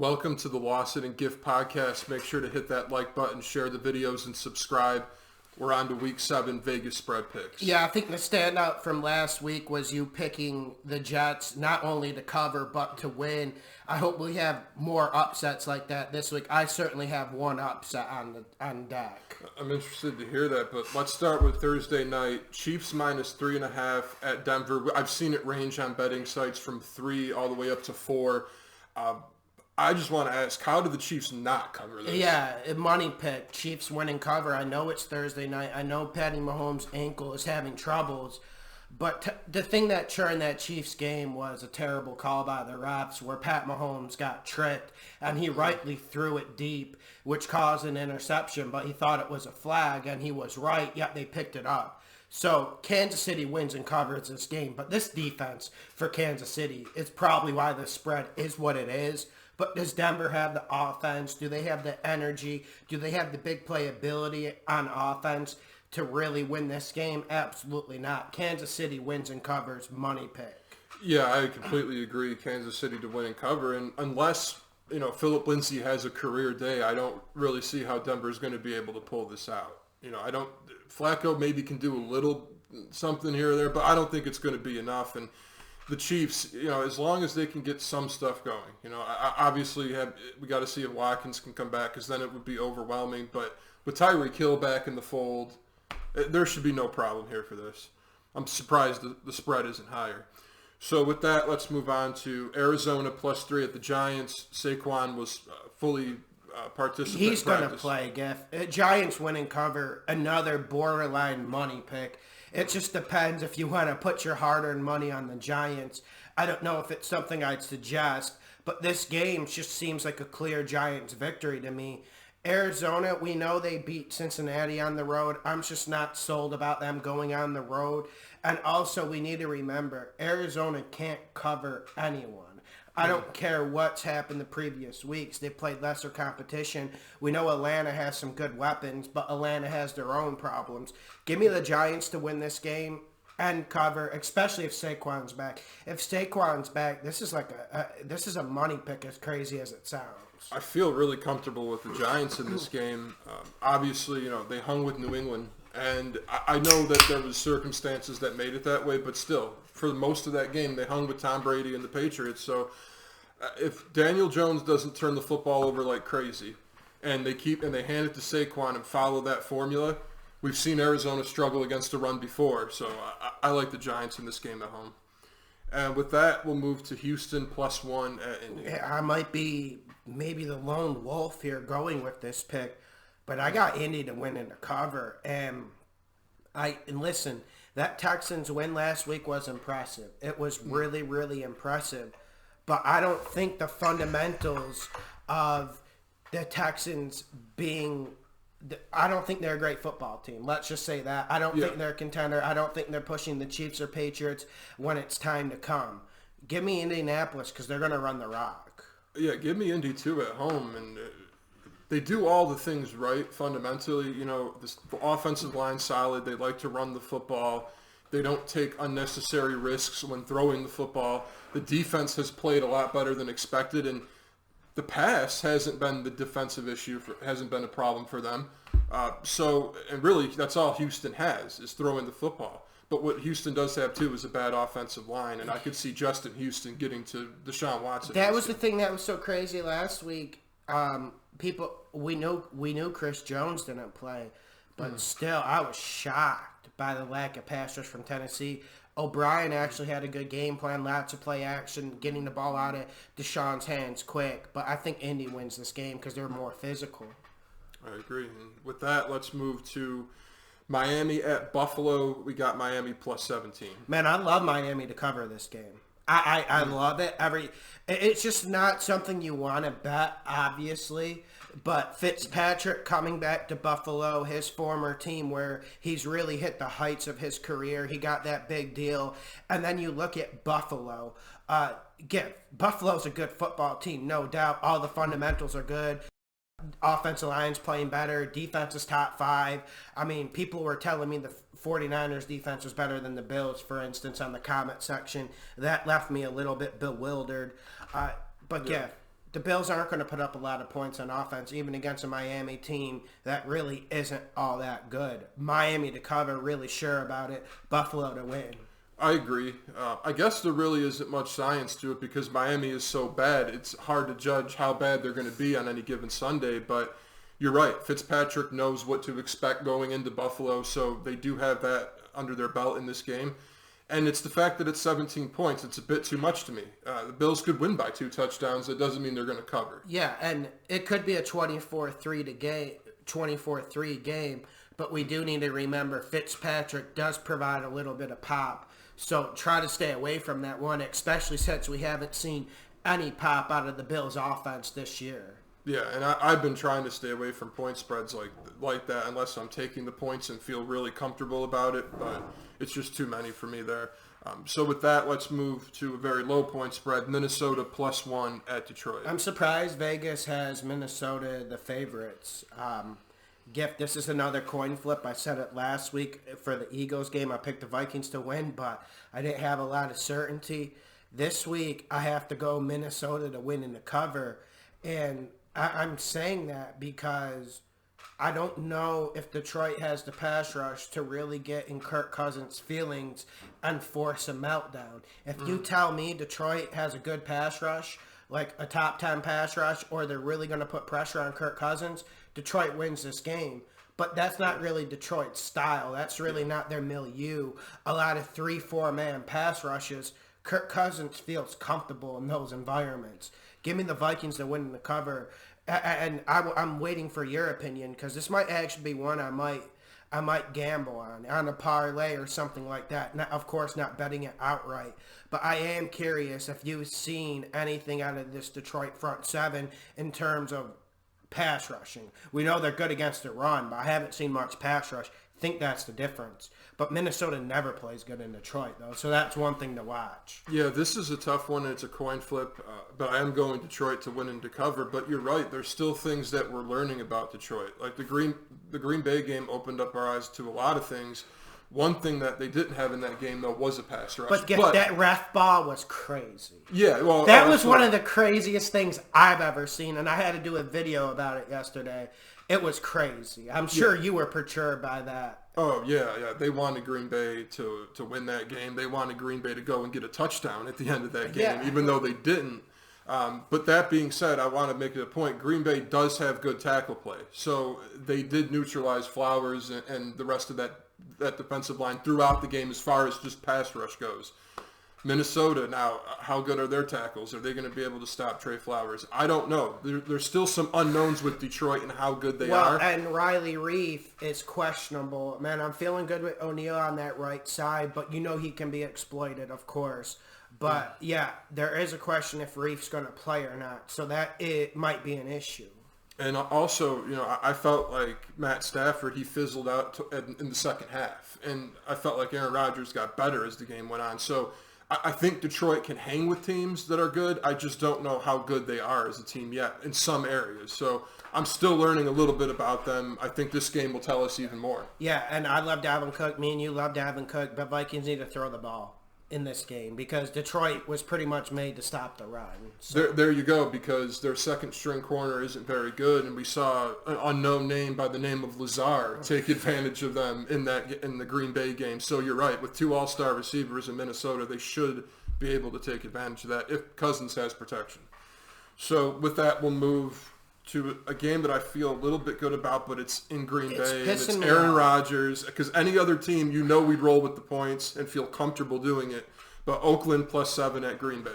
Welcome to the Lawson and Gift podcast. Make sure to hit that like button, share the videos, and subscribe. We're on to Week 7 Vegas spread picks. Yeah, I think the standout from last week was you picking the Jets, not only to cover, but to win. I hope we have more upsets like that this week. I certainly have one upset on deck. I'm interested to hear that, but let's start with Thursday night. Chiefs minus 3.5 at Denver. I've seen it range on betting sites from 3 all the way up to 4. I just want to ask, how do the Chiefs not cover this? Yeah, money pick. Chiefs winning cover. I know it's Thursday night. I know Patty Mahomes' ankle is having troubles. But the thing that turned that Chiefs game was a terrible call by the refs where Pat Mahomes got tricked and he rightly threw it deep, which caused an interception, but he thought it was a flag and he was right, yet they picked it up. So Kansas City wins and covers this game. But this defense for Kansas City is probably why the spread is what it is. But does Denver have the offense? Do they have the energy? Do they have the big playability on offense to really win this game? Absolutely not. Kansas City wins and covers, money pick. Yeah, I completely agree. Kansas City to win and cover. And unless, Philip Lindsay has a career day, I don't really see how Denver's going to be able to pull this out. Flacco maybe can do a little something here or there, but I don't think it's going to be enough. And the Chiefs, as long as they can get some stuff going, obviously we got to see if Watkins can come back because then it would be overwhelming. But with Tyreek Hill back in the fold, there should be no problem here for this. I'm surprised the spread isn't higher. So with that, let's move on to Arizona plus 3 at the Giants. Saquon was fully participating. He's going to play, Giff. Giants win and cover, another borderline money pick. It just depends if you want to put your hard-earned money on the Giants. I don't know if it's something I'd suggest, but this game just seems like a clear Giants victory to me. Arizona, we know they beat Cincinnati on the road. I'm just not sold about them going on the road. And also, we need to remember, Arizona can't cover anyone. I don't care what's happened the previous weeks. They played lesser competition. We know Atlanta has some good weapons, but Atlanta has their own problems. Give me the Giants to win this game and cover, especially if Saquon's back. If Saquon's back, this is a money pick as crazy as it sounds. I feel really comfortable with the Giants in this game. Obviously, they hung with New England, and I know that there was circumstances that made it that way, but still, for most of that game, they hung with Tom Brady and the Patriots. So if Daniel Jones doesn't turn the football over like crazy, and they hand it to Saquon and follow that formula, we've seen Arizona struggle against the run before. So I like the Giants in this game at home. And with that, we'll move to Houston plus 1 at Indy. Yeah, I might be maybe the lone wolf here going with this pick, but I got Indy to win in the cover. And listen, that Texans win last week was impressive. It was really, really impressive. But I don't think the fundamentals of the Texans I don't think they're a great football team. Let's just say that. I don't think they're a contender. I don't think they're pushing the Chiefs or Patriots when it's time to come. Give me Indianapolis because they're going to run the rock. Yeah, give me Indy too at home. And they do all the things right fundamentally. The offensive line solid. They like to run the football. They don't take unnecessary risks when throwing the football. The defense has played a lot better than expected, and the pass hasn't been the defensive issue, hasn't been a problem for them. And really, that's all Houston has is throwing the football. But what Houston does have, too, is a bad offensive line, and I could see Justin Houston getting to Deshaun Watson. That was the thing that was so crazy last week. We knew Chris Jones didn't play, but still, I was shocked by the lack of pass rush from Tennessee. O'Brien actually had a good game plan, lots of play action, getting the ball out of Deshaun's hands quick. But I think Indy wins this game because they're more physical. I agree. And with that, let's move to Miami at Buffalo. We got Miami plus 17. Man, I love Miami to cover this game. I love it. It's just not something you want to bet, obviously. But Fitzpatrick coming back to Buffalo, his former team where he's really hit the heights of his career. He got that big deal. And then you look at Buffalo. Buffalo's a good football team, no doubt. All the fundamentals are good. Offensive line's playing better. Defense is top 5. I mean, people were telling me the 49ers defense was better than the Bills, for instance, on the comment section. That left me a little bit bewildered. the Bills aren't going to put up a lot of points on offense, even against a Miami team that really isn't all that good. Miami to cover, really sure about it. Buffalo to win. I agree. I guess there really isn't much science to it because Miami is so bad. It's hard to judge how bad they're going to be on any given Sunday. But you're right. Fitzpatrick knows what to expect going into Buffalo, so they do have that under their belt in this game. And it's the fact that it's 17 points. It's a bit too much to me. The Bills could win by 2 touchdowns. That doesn't mean they're going to cover. Yeah, and it could be a 24-3 game, but we do need to remember Fitzpatrick does provide a little bit of pop. So try to stay away from that one, especially since we haven't seen any pop out of the Bills' offense this year. Yeah, and I've been trying to stay away from point spreads like that unless I'm taking the points and feel really comfortable about it, but it's just too many for me there. So with that, let's move to a very low point spread, Minnesota +1 at Detroit. I'm surprised Vegas has Minnesota the favorites. Gift, this is another coin flip. I said it last week for the Eagles game. I picked the Vikings to win, but I didn't have a lot of certainty. This week, I have to go Minnesota to win in the cover. And I'm saying that because I don't know if Detroit has the pass rush to really get in Kirk Cousins' feelings and force a meltdown. If you tell me Detroit has a good pass rush, like a top 10 pass rush, or they're really going to put pressure on Kirk Cousins, Detroit wins this game. But that's not really Detroit's style. That's really not their milieu. A lot of 3-4 man pass rushes. Kirk Cousins feels comfortable in those environments. Give me the Vikings to win the cover. And I'm waiting for your opinion because this might actually be one I might gamble on a parlay or something like that. Not, of course, not betting it outright. But I am curious if you've seen anything out of this Detroit front seven in terms of pass rushing. We know they're good against the run, but I haven't seen much pass rush. I think that's the difference. But Minnesota never plays good in Detroit, though, so that's one thing to watch. Yeah, this is a tough one, and it's a coin flip, but I am going Detroit to win and to cover. But you're right, there's still things that we're learning about Detroit. Like the Green Bay game opened up our eyes to a lot of things. One thing that they didn't have in that game, though, was a pass rush. But that ref ball was crazy. Yeah, well... That was one of the craziest things I've ever seen, and I had to do a video about it yesterday. It was crazy. I'm sure you were perturbed by that. Oh, yeah. They wanted Green Bay to win that game. They wanted Green Bay to go and get a touchdown at the end of that game, even though they didn't. But that being said, I want to make it a point. Green Bay does have good tackle play. So they did neutralize Flowers and the rest of that defensive line throughout the game as far as just pass rush goes. Minnesota, now, how good are their tackles? Are they going to be able to stop Trey Flowers? I don't know. There's still some unknowns with Detroit and how good they are. And Riley Reif is questionable. Man, I'm feeling good with O'Neal on that right side, but you know he can be exploited, of course. But, yeah, there is a question if Reif's going to play or not, so that it might be an issue. And also, I felt like Matt Stafford, he fizzled out in the second half. And I felt like Aaron Rodgers got better as the game went on. So I think Detroit can hang with teams that are good. I just don't know how good they are as a team yet in some areas. So I'm still learning a little bit about them. I think this game will tell us even more. Yeah, and I love Dalvin Cook. Me and you love Dalvin Cook, but Vikings need to throw the ball in this game because Detroit was pretty much made to stop the run. So. There you go, because their second string corner isn't very good, and we saw an unknown name by the name of Lazard take advantage of them in the Green Bay game. So you're right, with 2 all-star receivers in Minnesota, they should be able to take advantage of that if Cousins has protection. So with that, we'll move to a game that I feel a little bit good about, but it's in Green Bay, and it's Aaron Rodgers, because any other team, we'd roll with the points and feel comfortable doing it, but Oakland +7 at Green Bay.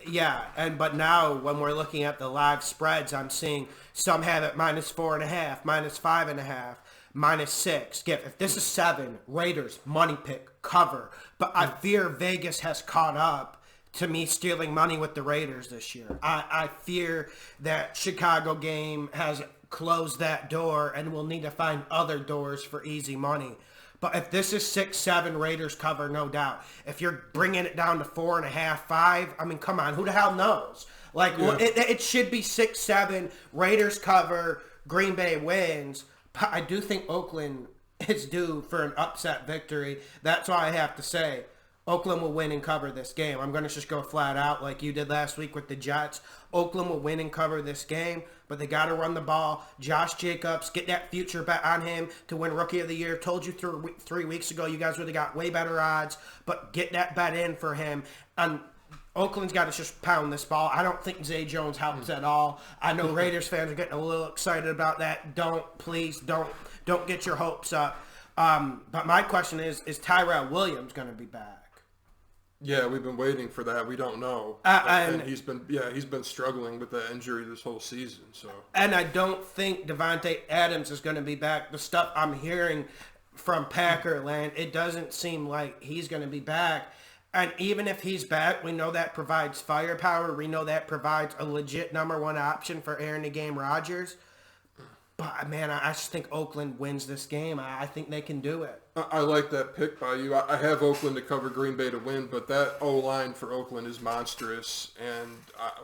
Yeah, but now when we're looking at the live spreads, I'm seeing some have it -4.5, -5.5, -6. If this is 7, Raiders, money pick, cover, but I fear Vegas has caught up to me stealing money with the Raiders this year. I fear that Chicago game has closed that door and we'll need to find other doors for easy money. But if this is 6-7, Raiders cover, no doubt. If you're bringing it down to 4.5, 5, I mean, come on, who the hell knows? It should be 6-7, Raiders cover, Green Bay wins. But I do think Oakland is due for an upset victory. That's why I have to say Oakland will win and cover this game. I'm going to just go flat out like you did last week with the Jets. Oakland will win and cover this game, but they got to run the ball. Josh Jacobs, get that future bet on him to win Rookie of the Year. Told you 3 weeks ago you guys would have got way better odds, but get that bet in for him. And Oakland's got to just pound this ball. I don't think Zay Jones helps at all. I know Raiders fans are getting a little excited about that. Please don't get your hopes up. But my question is Tyrell Williams going to be back? Yeah, we've been waiting for that. We don't know, and he's been struggling with that injury this whole season. So, and I don't think Devontae Adams is going to be back. The stuff I'm hearing from Packerland, it doesn't seem like he's going to be back. And even if he's back, we know that provides firepower. We know that provides a legit number one option for Aaron the Game Rodgers. But, man, I just think Oakland wins this game. I think they can do it. I like that pick by you. I have Oakland to cover, Green Bay to win, but that O-line for Oakland is monstrous. And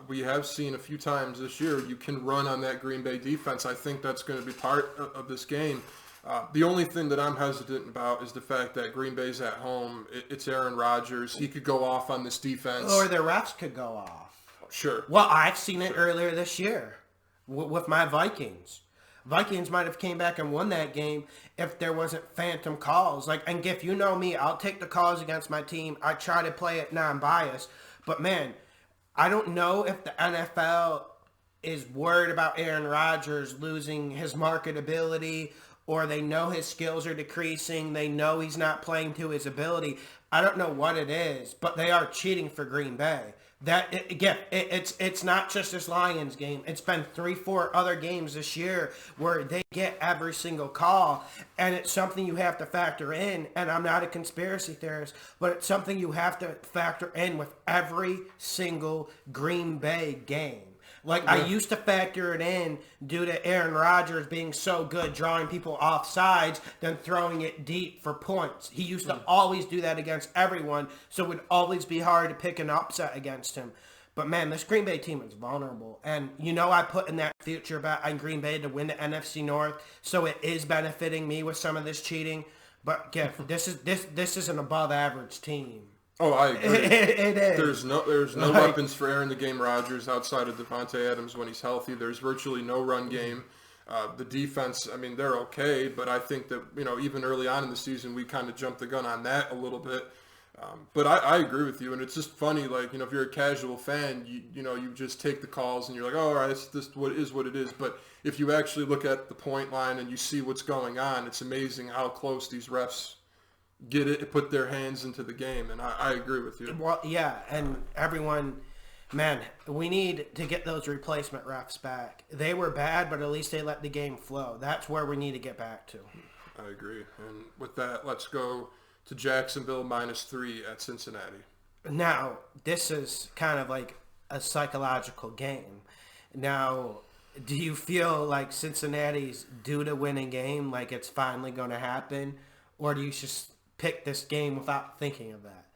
we have seen a few times this year you can run on that Green Bay defense. I think that's going to be part of this game. The only thing that I'm hesitant about is the fact that Green Bay's at home. It's Aaron Rodgers. He could go off on this defense. Or the refs could go off. Sure. Well, I've seen it earlier this year with my Vikings. Vikings might have came back and won that game if there wasn't phantom calls. And Giff, you know me, I'll take the calls against my team. I try to play it non-biased. But, man, I don't know if the NFL is worried about Aaron Rodgers losing his marketability, or they know his skills are decreasing. They know he's not playing to his ability. I don't know what it is, but they are cheating for Green Bay. It's not just this Lions game. It's been 3-4 other games this year where they get every single call, and it's something you have to factor in. And I'm not a conspiracy theorist, but it's something you have to factor in with every single Green Bay game. I used to factor it in due to Aaron Rodgers being so good, drawing people off sides, then throwing it deep for points. He used to always do that against everyone, so it would always be hard to pick an upset against him. But, man, this Green Bay team is vulnerable. And, I put in that future bet on Green Bay to win the NFC North, so it is benefiting me with some of this cheating. But, Giff, this is an above-average team. Oh, I agree. It is. There's no weapons for Aaron the Game Rodgers outside of Devontae Adams when he's healthy. There's virtually no run game. The defense, they're okay, but I think that, even early on in the season, we kind of jumped the gun on that a little bit. But I agree with you, and it's just funny, if you're a casual fan, you just take the calls and you're like, oh, all right, it's just what it is. But if you actually look at the point line and you see what's going on, it's amazing how close these refs get it, put their hands into the game, and I agree with you. Well, yeah, and everyone, man, we need to get those replacement refs back. They were bad, but at least they let the game flow. That's where we need to get back to. I agree. And with that, let's go to Jacksonville -3 at Cincinnati. Now, this is kind of like a psychological game. Now, do you feel like Cincinnati's due to win a game, like it's finally going to happen, or do you just pick this game without thinking of that?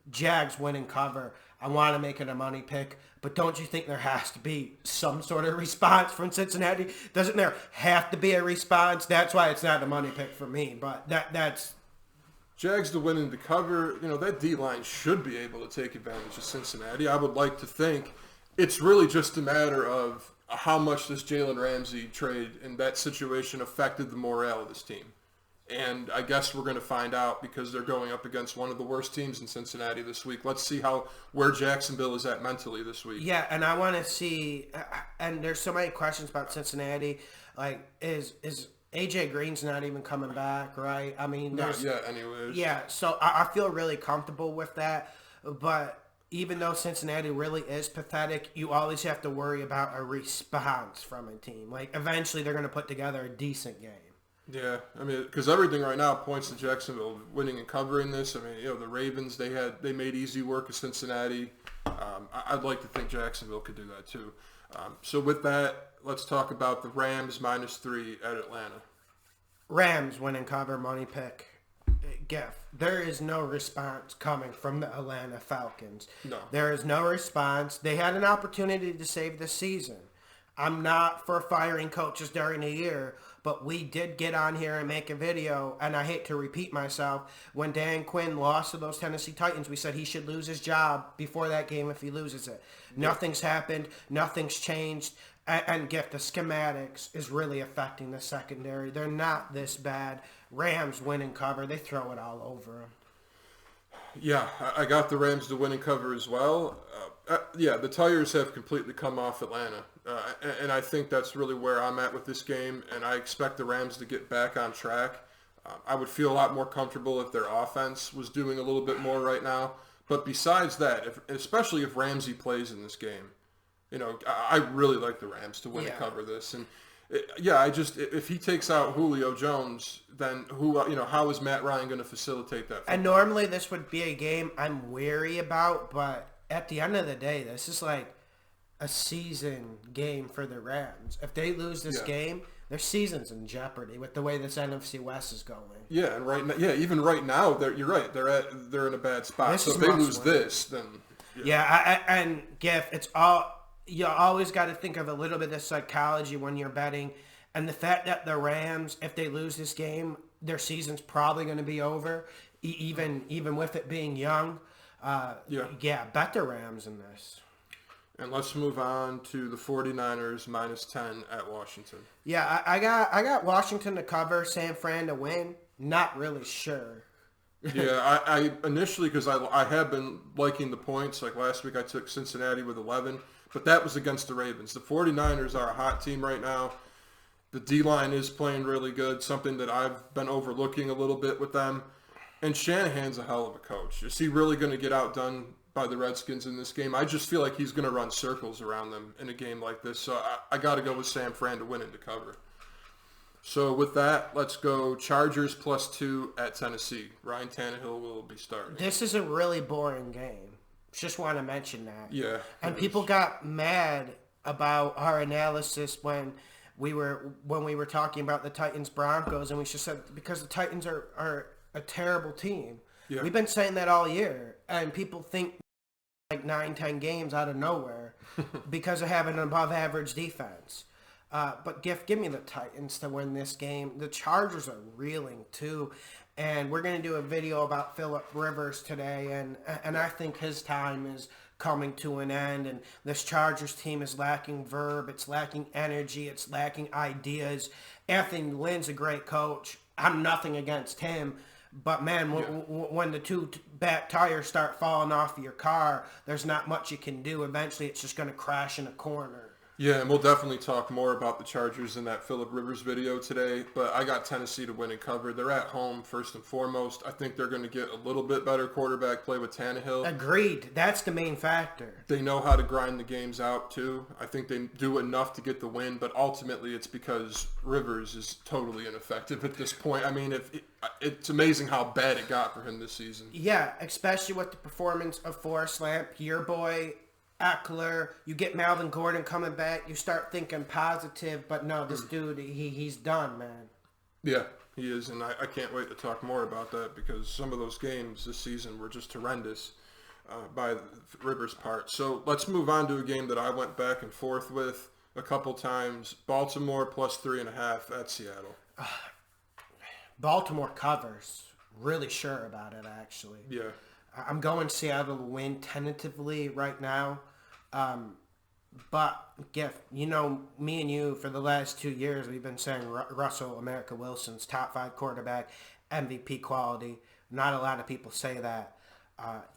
Jags win and cover. I want to make it a money pick, but don't you think there has to be some sort of response from Cincinnati? Doesn't there have to be a response? That's why it's not a money pick for me, but that's... Jags to win and to cover, that D-line should be able to take advantage of Cincinnati. I would like to think it's really just a matter of how much this Jalen Ramsey trade in that situation affected the morale of this team. And I guess we're going to find out because they're going up against one of the worst teams in Cincinnati this week. Let's see where Jacksonville is at mentally this week. Yeah, and I want to see, and there's so many questions about Cincinnati. Is AJ Green's not even coming back, right? Not yet, anyways. Yeah, so I feel really comfortable with that. But even though Cincinnati really is pathetic, you always have to worry about a response from a team. Eventually they're going to put together a decent game. Yeah, because everything right now points to Jacksonville winning and covering this. The Ravens, they made easy work of Cincinnati. I'd like to think Jacksonville could do that too. So with that, let's talk about the Rams -3 at Atlanta. Rams win and cover, money pick. Giff, there is no response coming from the Atlanta Falcons. No. There is no response. They had an opportunity to save the season. I'm not for firing coaches during the year, but we did get on here and make a video, and I hate to repeat myself. When Dan Quinn lost to those Tennessee Titans, we said he should lose his job before that game if he loses it. Nothing's happened. Nothing's changed. And Gift, the schematics is really affecting the secondary. They're not this bad. Rams win and cover. They throw it all over them. Yeah, I got the Rams to win and cover as well. Yeah, the tires have completely come off Atlanta. And I think that's really where I'm at with this game. And I expect the Rams to get back on track. I would feel a lot more comfortable if their offense was doing a little bit more right now. But besides that, especially if Ramsey plays in this game, I really like the Rams to win and cover this. And if he takes out Julio Jones, then how is Matt Ryan going to facilitate that? And normally this would be a game I'm wary about, but at the end of the day, this is like a season game for the Rams. If they lose this game, their season's in jeopardy with the way this NFC West is going. Yeah, and right now, even right now, you're right. They're in a bad spot. So if they lose this, then and Giff, it's all. You always got to think of a little bit of psychology when you're betting. And the fact that the Rams, if they lose this game, their season's probably going to be over, even with it being young. Bet the Rams in this. And let's move on to the 49ers minus 10 at Washington. Yeah, I got Washington to cover, San Fran to win. Not really sure. Yeah, I initially, because I have been liking the points. Like last week I took Cincinnati with 11. But that was against the Ravens. The 49ers are a hot team right now. The D-line is playing really good, something that I've been overlooking a little bit with them. And Shanahan's a hell of a coach. Is he really going to get outdone by the Redskins in this game? I just feel like he's going to run circles around them in a game like this. So I got to go with San Fran to win and to cover. So with that, let's go Chargers +2 at Tennessee. Ryan Tannehill will be starting. This is a really boring game. Just want to mention that. Yeah. And people got mad about our analysis when we were talking about the Titans Broncos, and we just said because the Titans are a terrible team. Yeah. We've been saying that all year, and people think like 9-10 games out of nowhere because of having an above average defense. But give me the Titans to win this game. The Chargers are reeling too. And we're going to do a video about Phillip Rivers today, and I think his time is coming to an end, and this Chargers team is lacking verve, it's lacking energy, it's lacking ideas. Anthony Lynn's a great coach. I'm nothing against him, but man, when the two back tires start falling off of your car, there's not much you can do. Eventually, it's just going to crash in a corner. Yeah, and we'll definitely talk more about the Chargers in that Phillip Rivers video today, but I got Tennessee to win and cover. They're at home, first and foremost. I think they're going to get a little bit better quarterback play with Tannehill. Agreed. That's the main factor. They know how to grind the games out, too. I think they do enough to get the win, but ultimately it's because Rivers is totally ineffective at this point. I mean, it's amazing how bad it got for him this season. Yeah, especially with the performance of Forrest Lamp, your boy Eckler, you get Melvin Gordon coming back, you start thinking positive, but no, this dude, he's done, man. Yeah, he is, and I can't wait to talk more about that because some of those games this season were just horrendous by Rivers' part. So let's move on to a game that I went back and forth with a couple times. Baltimore +3.5 at Seattle. Baltimore covers. Really sure about it, actually. Yeah. I'm going Seattle to win tentatively right now. But, Giff, me and you, for the last 2 years, we've been saying Russell America Wilson's top 5 quarterback, MVP quality. Not a lot of people say that.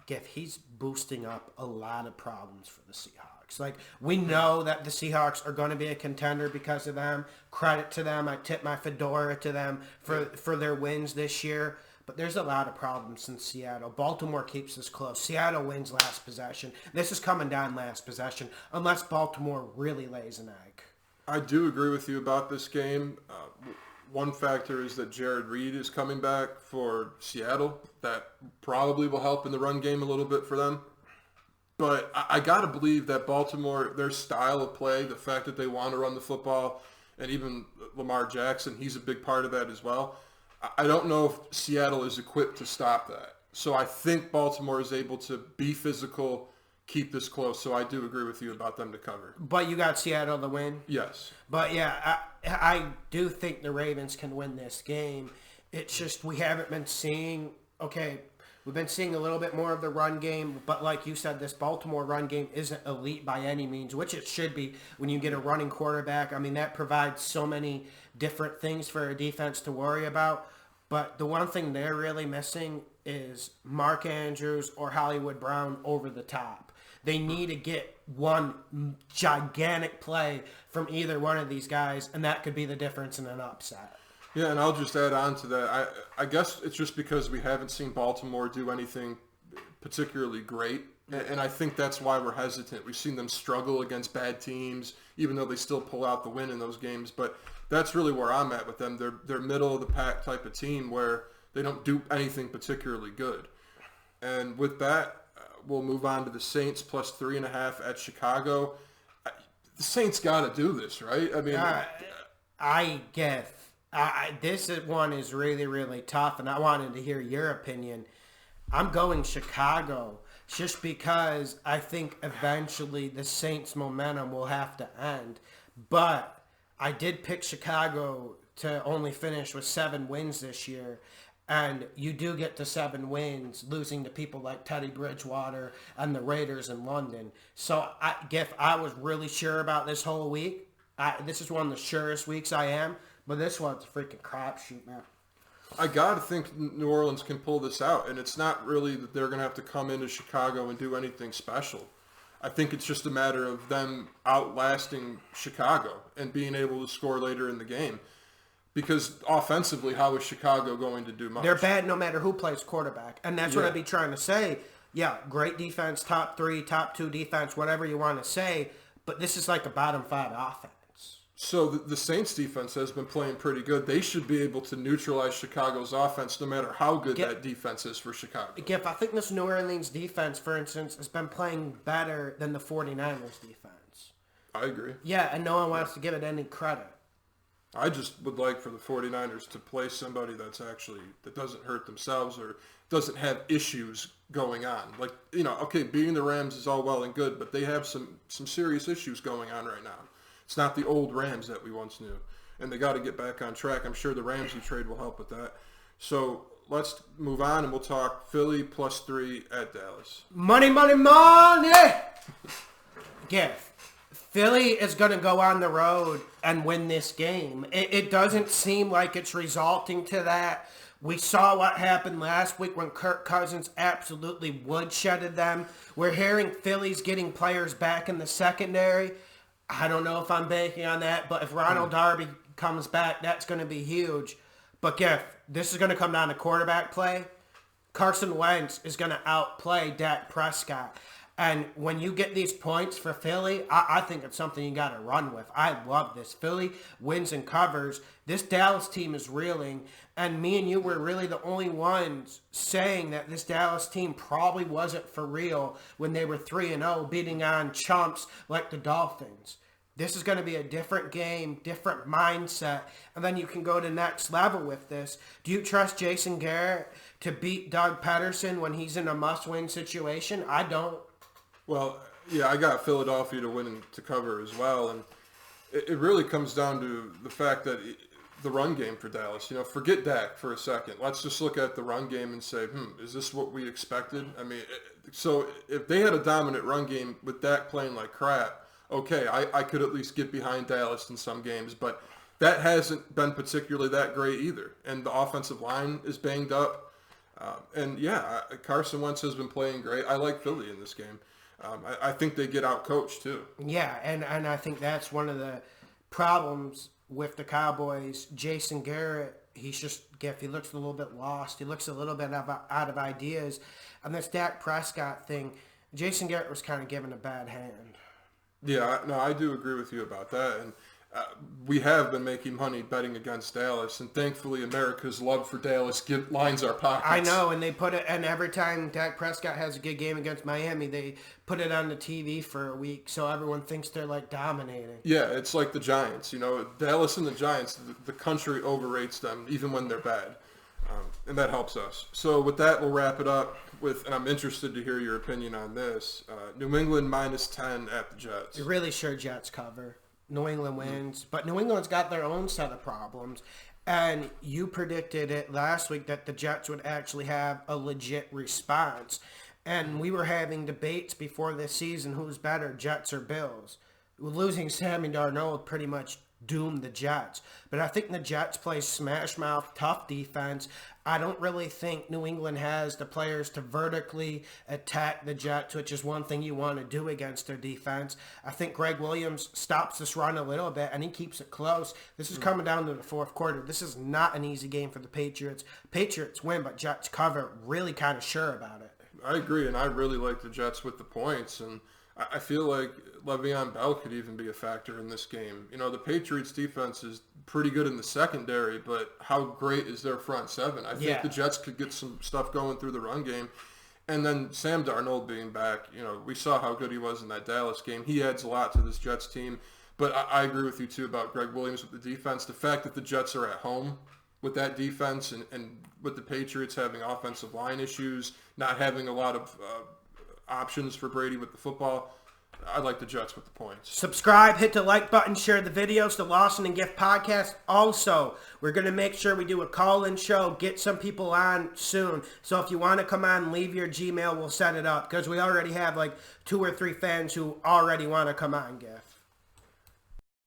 Giff, he's boosting up a lot of problems for the Seahawks. Like, we know that the Seahawks are going to be a contender because of them. Credit to them. I tip my fedora to them for their wins this year. But there's a lot of problems in Seattle. Baltimore keeps this close. Seattle wins last possession. This is coming down last possession unless Baltimore really lays an egg. I do agree with you about this game. One factor is that Jared Reed is coming back for Seattle. That probably will help in the run game a little bit for them. But I got to believe that Baltimore, their style of play, the fact that they want to run the football, and even Lamar Jackson, he's a big part of that as well. I don't know if Seattle is equipped to stop that. So I think Baltimore is able to be physical, keep this close. So I do agree with you about them to cover. But you got Seattle to win? Yes. But yeah, I do think the Ravens can win this game. It's just we haven't been seeing, we've been seeing a little bit more of the run game, but like you said, this Baltimore run game isn't elite by any means, which it should be when you get a running quarterback. I mean, that provides so many different things for a defense to worry about. But the one thing they're really missing is Mark Andrews or Hollywood Brown over the top. They need to get one gigantic play from either one of these guys, and that could be the difference in an upset. Yeah, and I'll just add on to that. I guess it's just because we haven't seen Baltimore do anything particularly great, and I think that's why we're hesitant. We've seen them struggle against bad teams, even though they still pull out the win in those games. But that's really where I'm at with them. They're middle of the pack type of team where they don't do anything particularly good. And with that, we'll move on to the Saints plus 3.5 at Chicago. The Saints got to do this, right? I mean, this one is really, really tough, and I wanted to hear your opinion. I'm going Chicago just because I think eventually the Saints' momentum will have to end. But I did pick Chicago to only finish with 7 wins this year. And you do get to 7 wins, losing to people like Teddy Bridgewater and the Raiders in London. So, I was really sure about this whole week. This is one of the surest weeks I am. But this one's a freaking crapshoot, man. I got to think New Orleans can pull this out. And it's not really that they're going to have to come into Chicago and do anything special. I think it's just a matter of them outlasting Chicago and being able to score later in the game. Because offensively, how is Chicago going to do much? They're bad no matter who plays quarterback. And that's what I'd be trying to say. Yeah, great defense, top 3, top 2 defense, whatever you want to say. But this is like a bottom 5 offense. So the Saints defense has been playing pretty good. They should be able to neutralize Chicago's offense no matter how good that defense is for Chicago. I think this New Orleans defense, for instance, has been playing better than the 49ers defense. I agree. Yeah, and no one wants to give it any credit. I just would like for the 49ers to play somebody that doesn't hurt themselves or doesn't have issues going on. Like, beating the Rams is all well and good, but they have some serious issues going on right now. It's not the old Rams that we once knew. And they got to get back on track. I'm sure the Ramsey trade will help with that. So let's move on and we'll talk Philly plus 3 at Dallas. Money, money, money! Philly is going to go on the road and win this game. It doesn't seem like it's resulting to that. We saw what happened last week when Kirk Cousins absolutely woodshedded them. We're hearing Philly's getting players back in the secondary. I don't know if I'm banking on that, but if Ronald Darby comes back, that's going to be huge. But this is going to come down to quarterback play. Carson Wentz is going to outplay Dak Prescott. And when you get these points for Philly, I think it's something you got to run with. I love this. Philly wins and covers. This Dallas team is reeling. And me and you were really the only ones saying that this Dallas team probably wasn't for real when they were 3-0, beating on chumps like the Dolphins. This is going to be a different game, different mindset, and then you can go to next level with this. Do you trust Jason Garrett to beat Doug Peterson when he's in a must-win situation? I don't. Well, yeah, I got Philadelphia to win and to cover as well, and it really comes down to the fact that the run game for Dallas, forget Dak for a second. Let's just look at the run game and say, is this what we expected? I mean, so if they had a dominant run game with Dak playing like crap, okay, I could at least get behind Dallas in some games, but that hasn't been particularly that great either. And the offensive line is banged up. Carson Wentz has been playing great. I like Philly in this game. I think they get out-coached too. Yeah, and I think that's one of the problems with the Cowboys. Jason Garrett, he looks a little bit lost. He looks a little bit out of ideas. And this Dak Prescott thing, Jason Garrett was kind of given a bad hand. Yeah, no, I do agree with you about that. And we have been making money betting against Dallas, and thankfully America's love for Dallas lines our pockets. I know, and they put it, and every time Dak Prescott has a good game against Miami, they put it on the TV for a week, so everyone thinks they're like dominating. Yeah, it's like the Giants. Dallas and the Giants, the country overrates them even when they're bad. And that helps us. So with that, we'll wrap it up with, and I'm interested to hear your opinion on this, New England -10 at the Jets. You're really sure Jets cover. New England wins. But New England's got their own set of problems. And you predicted it last week that the Jets would actually have a legit response. And we were having debates before this season, who's better, Jets or Bills. Losing Sammy Darnold pretty much doomed the Jets. But I think the Jets play smash mouth, tough defense. I don't really think New England has the players to vertically attack the Jets, which is one thing you want to do against their defense. I think Greg Williams stops this run a little bit, and he keeps it close. This is coming down to the fourth quarter. This is not an easy game for the Patriots. Patriots win, but Jets cover. Really kind of sure about it. I agree, and I really like the Jets with the points, and I feel like Le'Veon Bell could even be a factor in this game. You know, the Patriots defense is pretty good in the secondary, but how great is their front seven? I think the Jets could get some stuff going through the run game. And then Sam Darnold being back, you know, we saw how good he was in that Dallas game. He adds a lot to this Jets team. But I agree with you, too, about Greg Williams with the defense. The fact that the Jets are at home with that defense and with the Patriots having offensive line issues, not having a lot of options for Brady with the football, I like the Jets with the points. Subscribe, hit the like button, share the videos, the Lawson and Gift podcast. Also, we're going to make sure we do a call-in show, get some people on soon. So if you want to come on, leave your Gmail, we'll set it up. Because we already have like 2 or 3 fans who already want to come on, Gift.